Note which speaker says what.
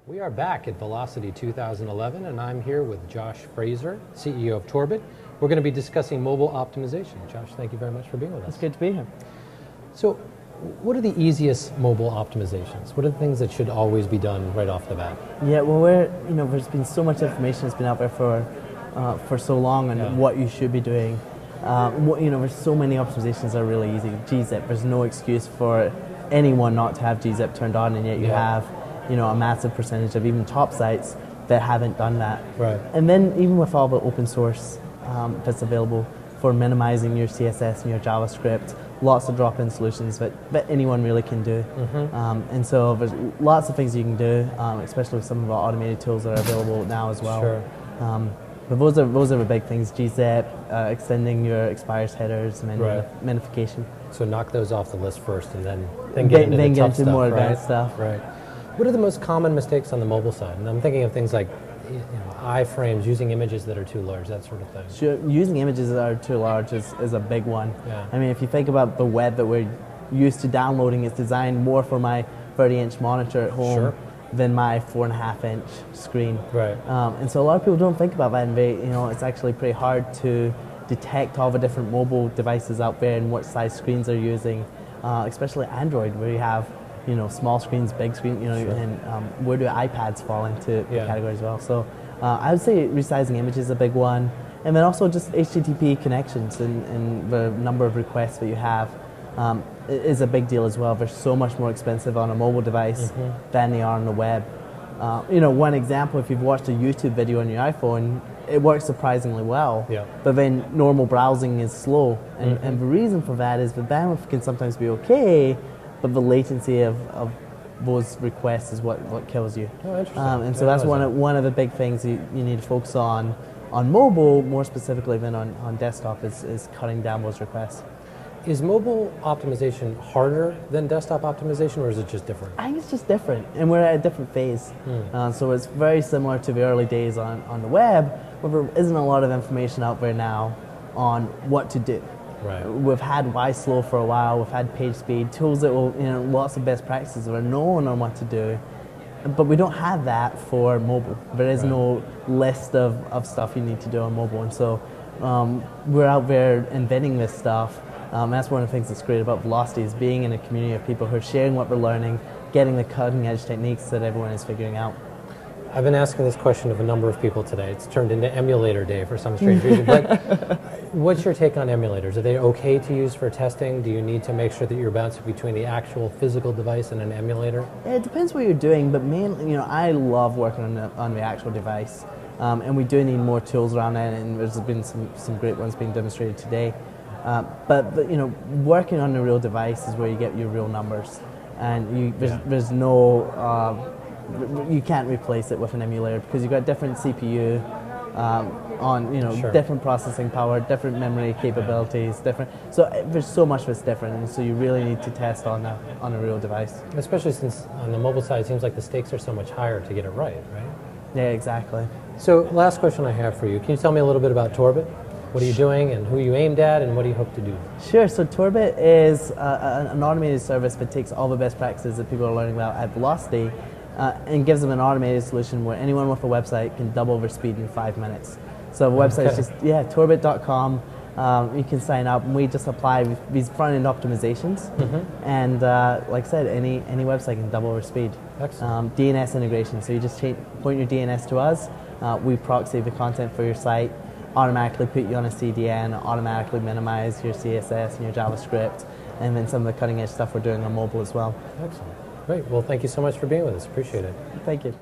Speaker 1: We are back at Velocity 2011, and I'm here with Josh Fraser, CEO of Torbit. We're going to be discussing mobile optimization. Josh, thank you very much for being with us.
Speaker 2: It's good to be here.
Speaker 1: So, what are the easiest mobile optimizations? What are the things that should always be done right off the bat?
Speaker 2: Yeah, well, there's been so much information that's been out there for so long on what you should be doing. There's so many optimizations that are really easy. GZIP, there's no excuse for anyone not to have GZIP turned on, and yet you have a massive percentage of even top sites that haven't done that.
Speaker 1: Right.
Speaker 2: And then even with all the open source that's available for minimizing your CSS and your JavaScript, lots of drop-in solutions that anyone really can do. And so there's lots of things you can do, especially with some of our automated tools that are available now as well.
Speaker 1: Sure.
Speaker 2: But those are the big things: GZIP, extending your expires headers, minification.
Speaker 1: So knock those off the list first, and then get into the tough stuff,
Speaker 2: more
Speaker 1: right?
Speaker 2: advanced stuff.
Speaker 1: Right. What are the most common mistakes on the mobile side? And I'm thinking of things like iframes, using images that are too large, that sort of thing.
Speaker 2: Sure. Using images that are too large is a big one.
Speaker 1: Yeah.
Speaker 2: I mean, if you think about the web that we're used to downloading, it's designed more for my 30-inch monitor at home than my 4.5-inch screen.
Speaker 1: Right.
Speaker 2: And so a lot of people don't think about that, and it's actually pretty hard to detect all the different mobile devices out there and what size screens they're using, especially Android, where you have small screens, big screens, and where do iPads fall into the category as well. So I would say resizing images is a big one, and then also just HTTP connections and the number of requests that you have is a big deal as well. They're so much more expensive on a mobile device than they are on the web. One example, if you've watched a YouTube video on your iPhone, it works surprisingly well, but then normal browsing is slow, and the reason for that is the bandwidth can sometimes be okay, but the latency of those requests is what kills you.
Speaker 1: Oh, interesting.
Speaker 2: And so that's one of the big things you need to focus on mobile, more specifically than on desktop, is cutting down those requests.
Speaker 1: Is mobile optimization harder than desktop optimization, or is it just different?
Speaker 2: I think it's just different, and we're at a different phase. So it's very similar to the early days on the web, where there isn't a lot of information out there now on what to do.
Speaker 1: Right.
Speaker 2: We've had YSlow for a while, we've had page speed, tools that will, lots of best practices that are known on what to do, but we don't have that for mobile. There is no list of stuff you need to do on mobile, and so we're out there inventing this stuff. That's one of the things that's great about Velocity, is being in a community of people who are sharing what they're learning, getting the cutting edge techniques that everyone is figuring out.
Speaker 1: I've been asking this question of a number of people today. It's turned into Emulator Day for some strange reason. But what's your take on emulators? Are they okay to use for testing? Do you need to make sure that you're bouncing between the actual physical device and an emulator?
Speaker 2: It depends what you're doing, but mainly, I love working on the actual device. And we do need more tools around that, and there's been some great ones being demonstrated today. But working on the real device is where you get your real numbers, and there's no you can't replace it with an emulator, because you've got different CPU different processing power, different memory capabilities, different. So there's so much that's different, and so you really need to test on a real device.
Speaker 1: Especially since on the mobile side, it seems like the stakes are so much higher to get it right?
Speaker 2: Yeah, exactly.
Speaker 1: So last question I have for you: can you tell me a little bit about Torbit? What are you doing, and who you aimed at, and what do you hope to do?
Speaker 2: Sure. So Torbit is an automated service that takes all the best practices that people are learning about at Velocity and gives them an automated solution where anyone with a website can double their speed in 5 minutes. So the website is just torbit.com. You can sign up, and we just apply these front-end optimizations. And like I said, any website can double their speed.
Speaker 1: Excellent.
Speaker 2: DNS integration. So you just point your DNS to us. We proxy the content for your site, automatically put you on a CDN, automatically minimize your CSS and your JavaScript, and then some of the cutting edge stuff we're doing on mobile as well.
Speaker 1: Excellent. Great. Well, thank you so much for being with us. Appreciate it.
Speaker 2: Thank you.